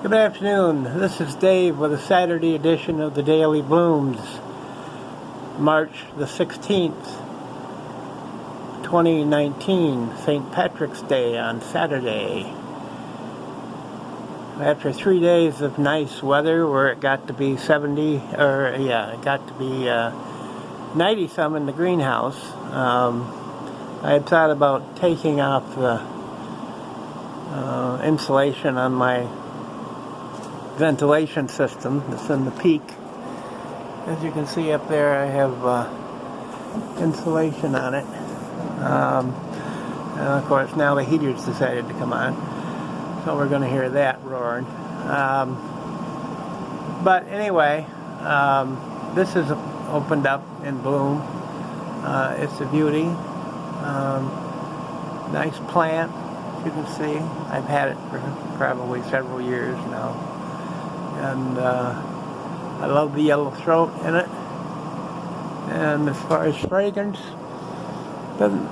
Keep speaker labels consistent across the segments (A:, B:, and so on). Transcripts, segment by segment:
A: Good afternoon. This is Dave with a Saturday edition of the Daily Blooms, March the 16th, 2019, St. Patrick's Day on Saturday. After 3 days of nice weather where it got to be 90 some in the greenhouse, I had thought about taking off the insulation on my ventilation system that's in the peak. As you can see up there, I have insulation on it. And of course now the heater's decided to come on, so we're going to hear that roaring. But anyway, this is opened up in bloom. It's a beauty. Nice plant, as you can see. I've had it for probably several years now. And I love the yellow throat in it. And as far as fragrance, doesn't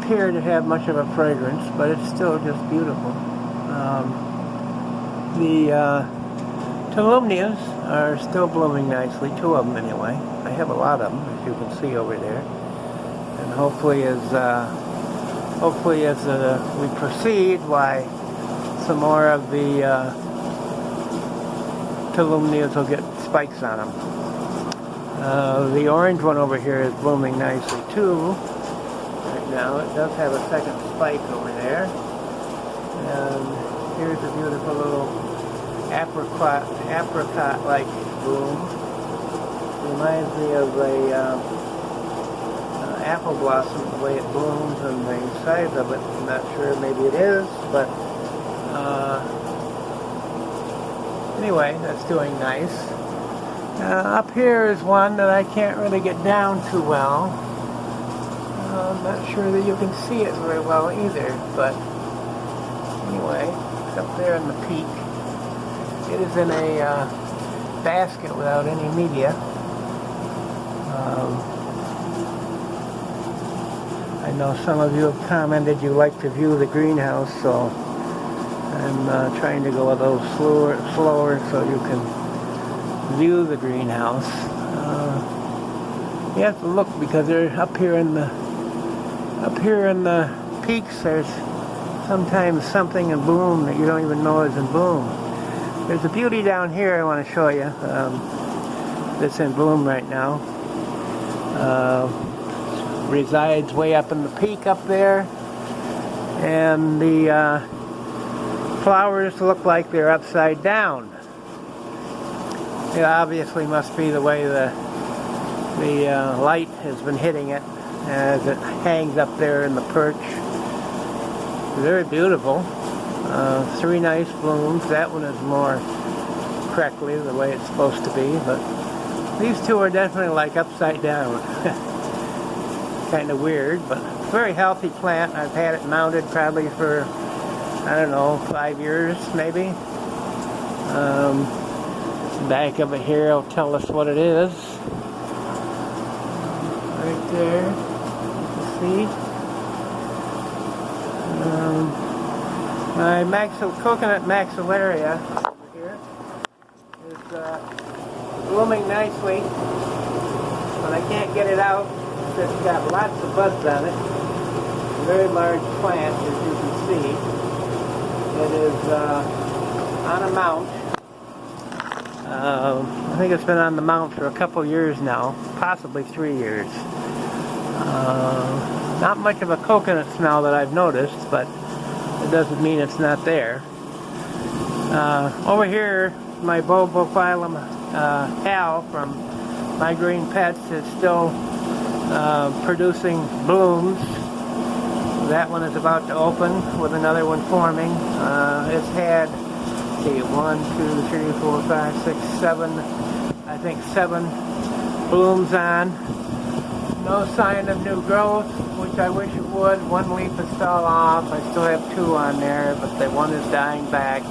A: appear to have much of a fragrance, but it's still just beautiful. The Calumnias are still blooming nicely, 2 of them anyway. I have a lot of them, as you can see over there. And hopefully as we proceed, why some more of the Calumnias will get spikes on them. The orange one over here is blooming nicely too. Right now it does have a second spike over there. And here's a beautiful little apricot-like bloom. Reminds me of a apple blossom, the way it blooms and the size of it. I'm not sure, maybe it is, but anyway, that's doing nice. Up here is one that I can't really get down too well. I'm not sure that you can see it very well either, but anyway, it's up there in the peak. It is in a basket without any media. I know some of you have commented you like to view the greenhouse, so I'm trying to go a little slower so you can view the greenhouse. You have to look because they're up here in the peaks. There's sometimes something in bloom that you don't even know is in bloom. There's a beauty down here I want to show you that's in bloom right now. Resides way up in the peak up there, and the flowers look like they're upside down. It obviously must be the way the light has been hitting it as it hangs up there in the perch. Very beautiful. 3 nice blooms. That one is more crackly the way it's supposed to be, but these 2 are definitely like upside down. Kind of weird, but very healthy plant. I've had it mounted probably for, I don't know, 5 years maybe. Back of it here will tell us what it is. Right there, you can see. My coconut maxillaria over here is blooming nicely, but I can't get it out. It's got lots of buds on it. A very large plant, as you can see. It is on a mount. I think it's been on the mount for a couple years now, possibly 3 years. Not much of a coconut smell that I've noticed, but it doesn't mean it's not there. Over here, my Bulbophyllum Hal from My Green Pets is still producing blooms. That one is about to open with another one forming. It's had, let's see, 1, 2, 3, 4, 5, 6, 7, I think 7 blooms on. No sign of new growth, which I wish it would. 1 leaf is fell off. I still have 2 on there, but the one is dying back.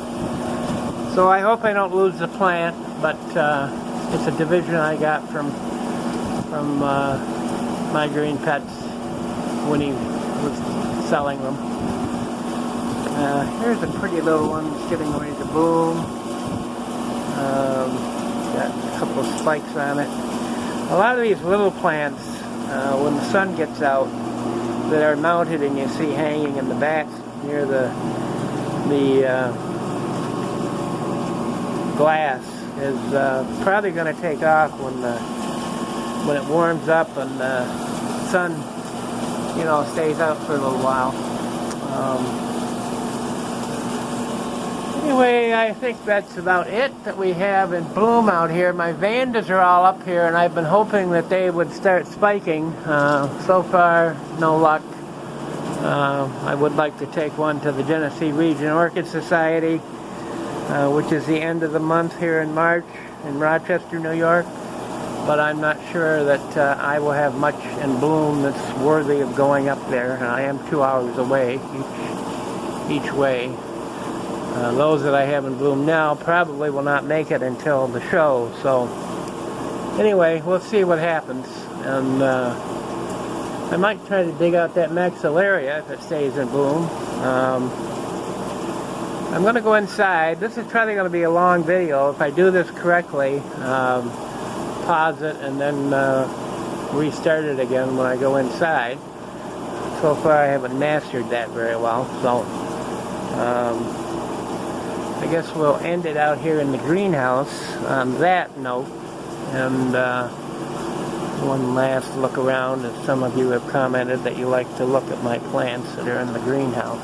A: So I hope I don't lose the plant, but it's a division I got from My Green Pets when he was selling them. Here's a pretty little one that's getting ready to bloom. Got a couple of spikes on it. A lot of these little plants, when the sun gets out, that are mounted and you see hanging in the back near the glass is probably going to take off when it warms up and the sun, you know, stays out for a little while. Anyway, I think that's about it that we have in bloom out here. My vandas are all up here, and I've been hoping that they would start spiking. So far, no luck. I would like to take one to the Genesee Region Orchid Society, which is the end of the month here in March in Rochester, New York. But I'm not sure that I will have much in bloom that's worthy of going up there. I am 2 hours away each way. Those that I have in bloom now probably will not make it until the show. So anyway, we'll see what happens. And I might try to dig out that maxillaria if it stays in bloom. I'm going to go inside. This is probably going to be a long video. If I do this correctly, pause it and then restart it again when I go inside. So far I haven't mastered that very well. So I guess we'll end it out here in the greenhouse on that note. And one last look around, as some of you have commented that you like to look at my plants that are in the greenhouse.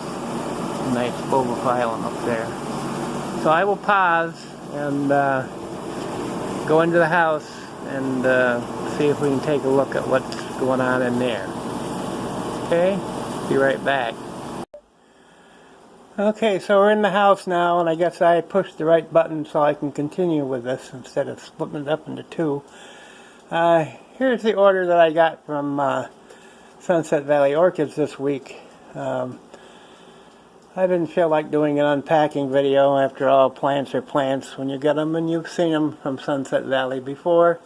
A: A nice bovophyllum up there. So I will pause and go into the house and see if we can take a look at what's going on in there. Okay? Be right back. Okay, so we're in the house now, and I guess I pushed the right button so I can continue with this instead of splitting it up into two. Here's the order that I got from Sunset Valley Orchids this week. I didn't feel like doing an unpacking video. After all, plants are plants when you get them, and you've seen them from Sunset Valley before.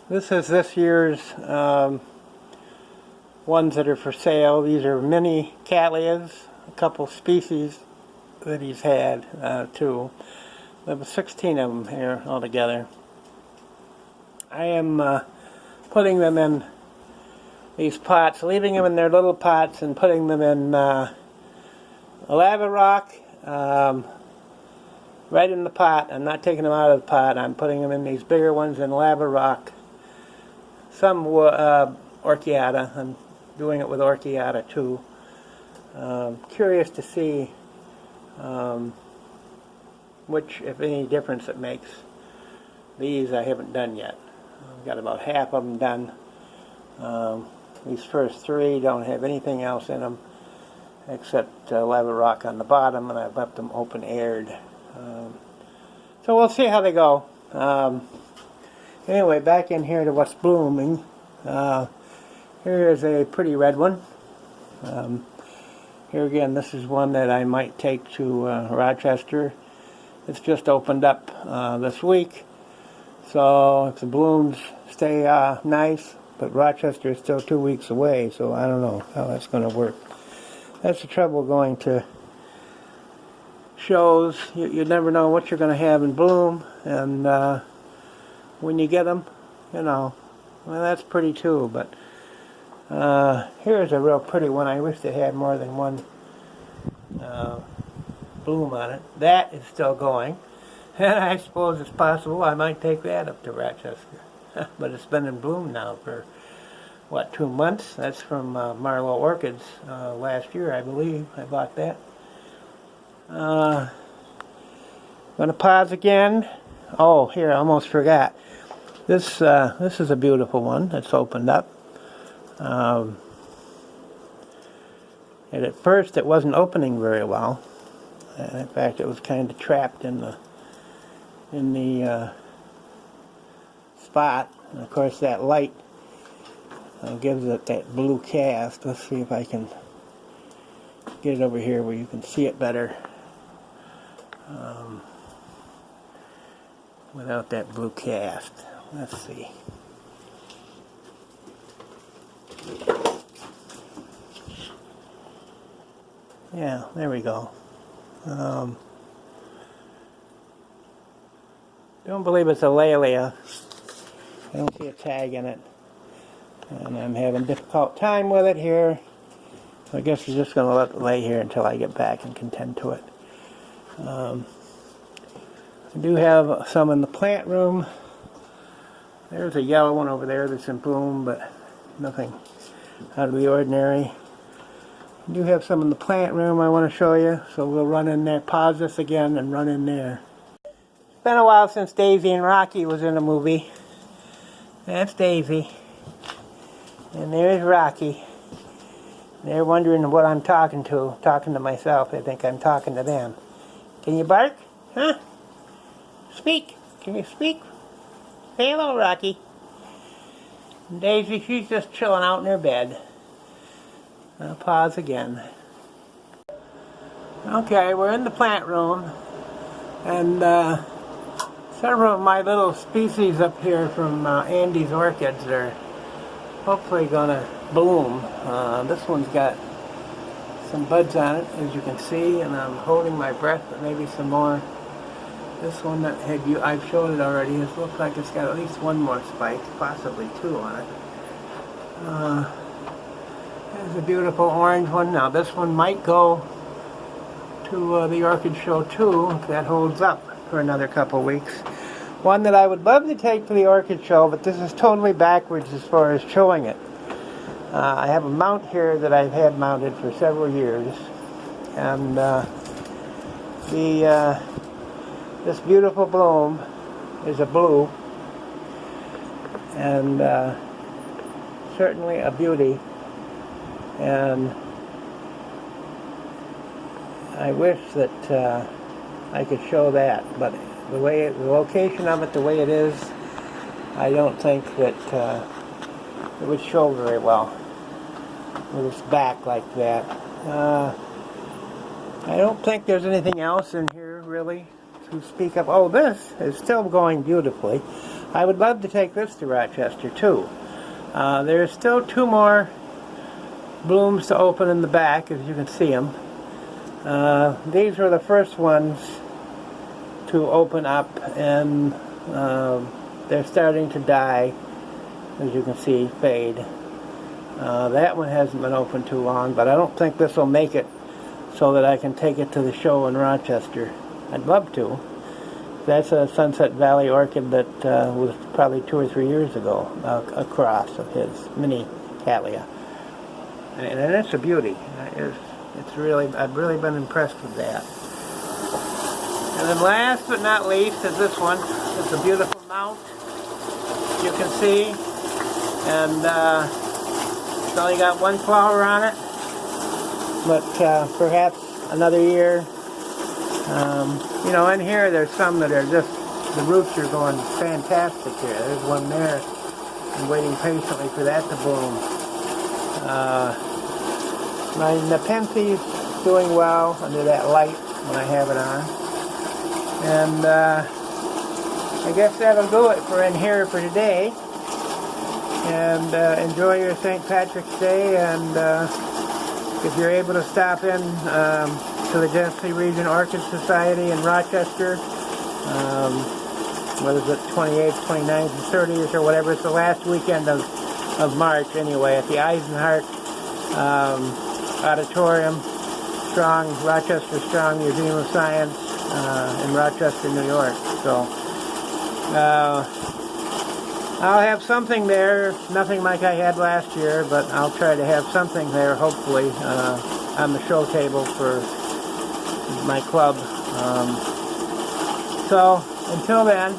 A: This is this year's ones that are for sale. These are mini cattleyas, a couple species that he's had too. There were 16 of them here altogether. I am putting them in these pots, leaving them in their little pots and putting them in a lava rock right in the pot. I'm not taking them out of the pot. I'm putting them in these bigger ones in lava rock. Some orchiata. I'm doing it with orchiata too. Curious to see which, if any, difference it makes. These I haven't done yet. I've got about half of them done. These first three don't have anything else in them except lava rock on the bottom, and I've left them open-aired. So we'll see how they go. Anyway, back in here to what's blooming. Here is a pretty red one. Here again, this is one that I might take to Rochester. It's just opened up this week. So if the blooms stay nice, but Rochester is still 2 weeks away, so I don't know how that's going to work. That's the trouble going to shows. You never know what you're going to have in bloom, and when you get them, you know, well, that's pretty too. But here's a real pretty one. I wish they had more than one bloom on it. That is still going. And I suppose it's possible I might take that up to Rochester. But it's been in bloom now for, what, 2 months? That's from Marlowe Orchids last year, I believe. I bought that. Going to pause again. Oh, here, I almost forgot. This is a beautiful one that's opened up. And at first it wasn't opening very well. In fact, it was kind of trapped in the spot. And of course that light gives it that blue cast. Let's see if I can get it over here where you can see it better without that blue cast. Let's see. Yeah, there we go. Don't believe it's a cattleya. I don't see a tag in it. And I'm having a difficult time with it here. So I guess we're just going to let it lay here until I get back and contend to it. I do have some in the plant room. There's a yellow one over there that's in bloom, but nothing out of the ordinary. I do have some in the plant room I want to show you, so we'll run in there, pause this again, and run in there. It's been a while since Daisy and Rocky was in a movie. That's Daisy. And there's Rocky. They're wondering what I'm talking to myself. They think I'm talking to them. Can you bark? Huh? Speak. Can you speak? Say hello, Rocky. And Daisy, she's just chilling out in her bed. I'll pause again. Okay, we're in the plant room. And several of my little species up here from Andy's orchids are hopefully going to bloom. This one's got some buds on it, as you can see, and I'm holding my breath, but maybe some more. This one that I've shown it already, it looks like it's got at least one more spike, possibly two on it. There's a beautiful orange one. Now this one might go to the orchid show too, if that holds up for another couple weeks. One that I would love to take to the orchid show, but this is totally backwards as far as showing it. I have a mount here that I've had mounted for several years, and this beautiful bloom is a blue, and certainly a beauty, and I wish that I could show that, but the location of it, the way it is, I don't think that it would show very well with its back like that. I don't think there's anything else in here really to speak of. Oh, this is still going beautifully. I would love to take this to Rochester too. There's still two more blooms to open in the back, as you can see them. These were the first ones to open up, and they're starting to die, as you can see, fade. That one hasn't been open too long, but I don't think this will make it so that I can take it to the show in Rochester. I'd love to. That's a Sunset Valley orchid that was probably 2 or 3 years ago, a cross of his, mini cattleya. And it's a beauty. It's really, I've really been impressed with that. And then last but not least is this one. It's a beautiful mount, you can see, and it's only got one flower on it, but perhaps another year. You know, in here there's some that are just, the roots are going fantastic here. There's one there. I'm waiting patiently for that to bloom. My Nepenthes doing well under that light when I have it on. And I guess that'll do it for in here for today. And enjoy your St. Patrick's Day, and if you're able to stop in to the Genesee Region Orchid Society in Rochester, what is it, 28th, 29th, and 30th, or whatever, it's the last weekend of March anyway, at the Eisenhart Auditorium, Rochester Strong Museum of Science in Rochester, New York. So I'll have something there, nothing like I had last year, but I'll try to have something there, hopefully, on the show table for my club. So until then,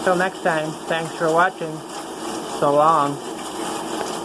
A: till next time, thanks for watching. So long.